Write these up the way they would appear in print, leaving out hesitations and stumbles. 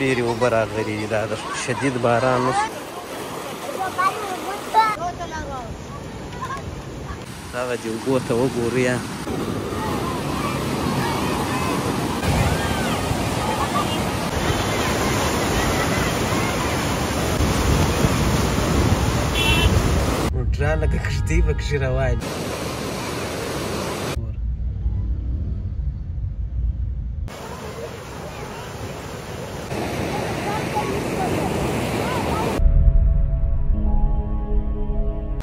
ډېرې اوبه راغلي دي، دا د شدید باران اوس هغه دې اوبو ته وګورو یا موټران لکه کښتۍ پکښې روان دي.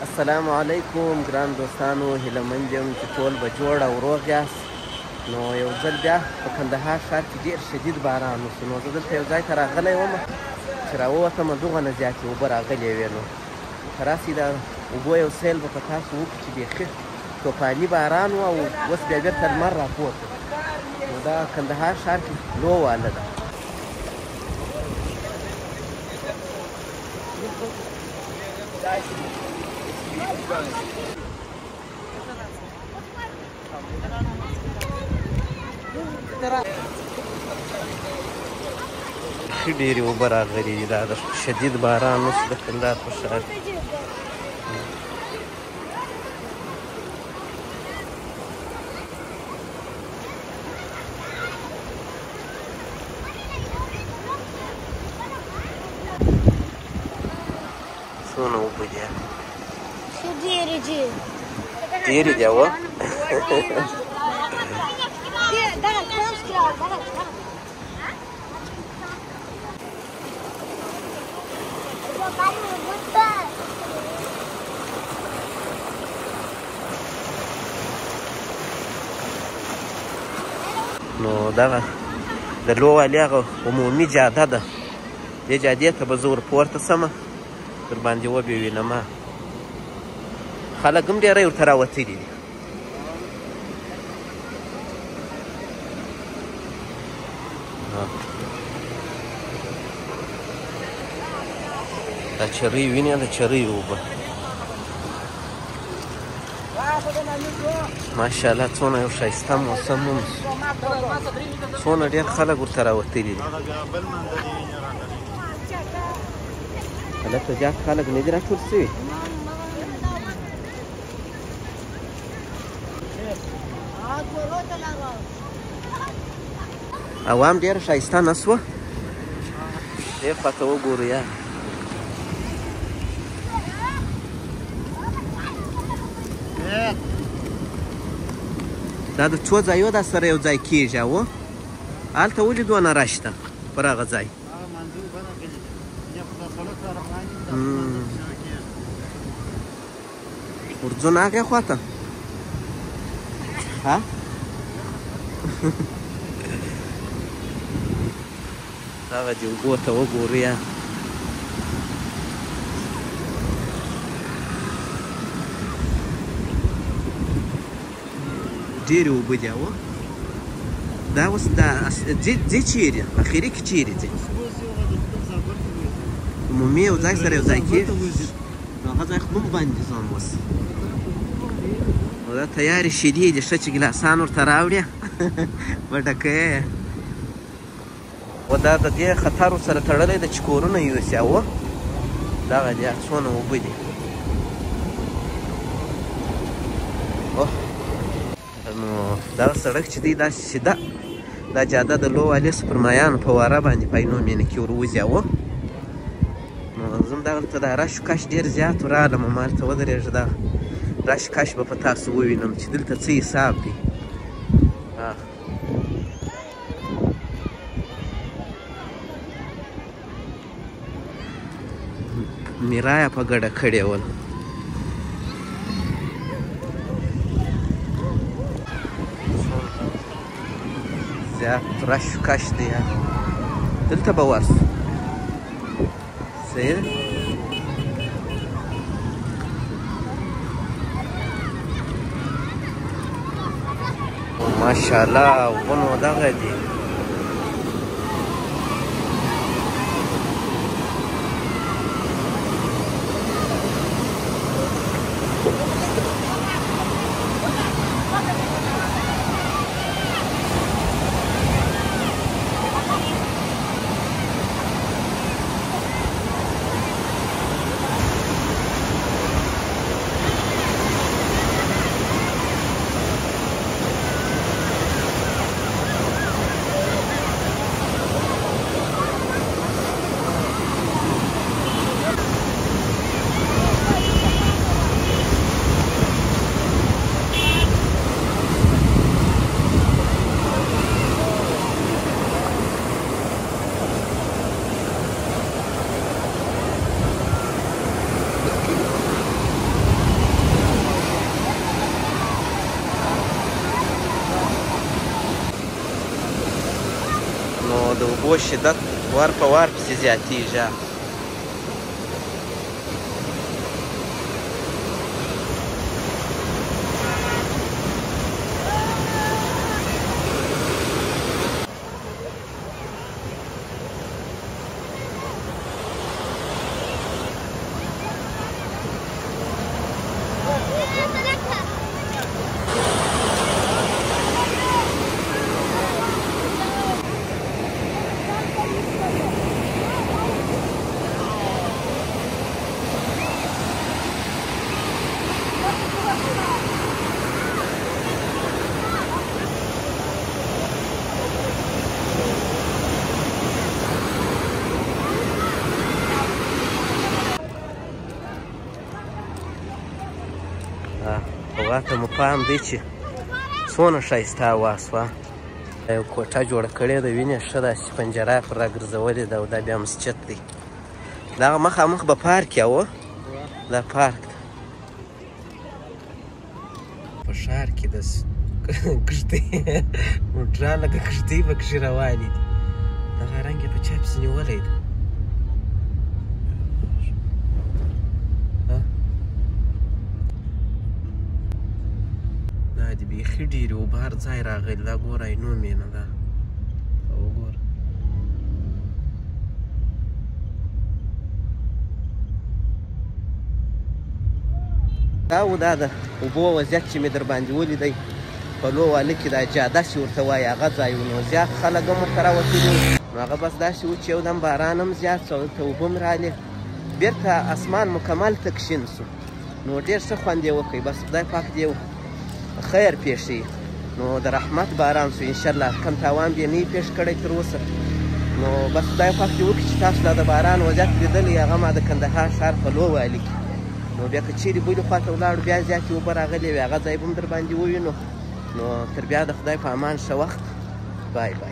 السلام علیکم ګران دوستانو، هیله مند یم چې ټول به جوړ او روغ یاست. نو یو ځل بیا په کندهار ښار کې ډېر شدید باران وشو، نو زه دلته یو ځای ته راغلی وم چې راووتم، دغونه زیاتې اوبه راغلې وې. نو که راسئ د اوبو یو سیل به په تاسو وکړو چې بیخي توفاني باران و او اوس بیا بېرته لمر راپورته. نو دا کندهار ښار کې لو واله ده. ښه ډېرې اوبه راغلي دي، دا د شدید باران اوس د کندهار په ښار کې. څونه اوبه دي؟ ډېرې دي. ډېرې دي اوه. نو دغه د لو والي هغه عمومي جاده ده، دې جادې ته به زه ورپورته سمه در باندې وبې وینمه. خلک هم ډېری ورته راوتلي دي. دا چرۍ وینې، د چرۍ اوبه ماشاءالله څونه یو ښایسته موسم هم څونه ډېر خلک ورته راوتلي دي. هلته زیات خلک نه دي راټول سوي. عوام ډېره ښایسته نه سوه. دې خواته وګورو یا دا د څو ځایو دا سره یو ځای کېږي او هلته ولې دونه رش ده پر هغه ځای؟ ورځو نه هغې خواته ها هغه دې اوبو ته وګورو یا ډېرې اوبه دي اوه. دا اوس دا ځې چیرې اخري کې چیرې ځې؟ عمومي یو ځای سره یو ځای کېږي، نو هغه ځای خو مه باندې ځان اوس. نو دا تیارې شیدې دي، ښه چې ګلاسان ورته راوړې به ډکوې. و دا د دې خطر ورسره تړلی ده چې کورونه یوسي اوه. دغه دي څونه اوبه دي. نو دغه سړک چې دی دا سیده دا جاده د لو والي سپرمایانو په واره باندې په عینو مینه کې وروځي اوه. نو زه هم دغلته دا رش کش ډېر زیات ورالم، ما هلته ودرېږه دا رش کش به په تاسو ووینم چې دلته څه حساب دی. میرایه په ګډه کړې ول. زیات رش کش دی، دلته به ورسو صحیح ده. ماشاءالله ونو دغه دي. نو د اوبو شدت ور په ور پسې زیاتېږي. هوا ته مو پام دی چې څونه ښایسته هوا شوه. یو کوټه جوړه کړې ده، وینې ښه داسې پنجره پر راګرځولې ده او دا بیا مسجد دی. دغه مخامخ به پارک یا و دا پارک ده. په ښار کې د کښتۍ موټران لکه کښتۍ پکښې روانې دي. دغه رنګ یې په چا پسې نیولی ده. دا دې بیخي ډېرې اوبه هر ځای راغلي. دا ګوره عینو مینه ده، وګوره. دا و دا د اوبو وضعیت چې مې در باندې ولیدی په لو واله کې دا جاده چې ورته وایي هغه ځای و. نو زیات خلک هم ورته راوتلي وو. نو هغه بس داسې و چې یو دم باران هم زیات شو، دلته اوبه هم رالې، بېرته اسمان مکمل تک شین شو. نو ډېر ښه خوند یې وکړ. بس خدای پاک دې خیر پېښوي. نو د رحمت باران شو انشاءالله. کم تاوان بې نه یې پېښ کړی تر اوسه. نو بس خدای پاک دې وکړي چې تاسو دا د باران وضعیت لیدلی، هغه ما د کندهار ښار په لو والي کې. نو بیا که چیرې بلې خوا ته ولاړو بیا زیاتې اوبه راغلې وې، هغه ځای به هم در باندې ووینو. نو تر بیا د خدای په امان ښه وخت. بای بای.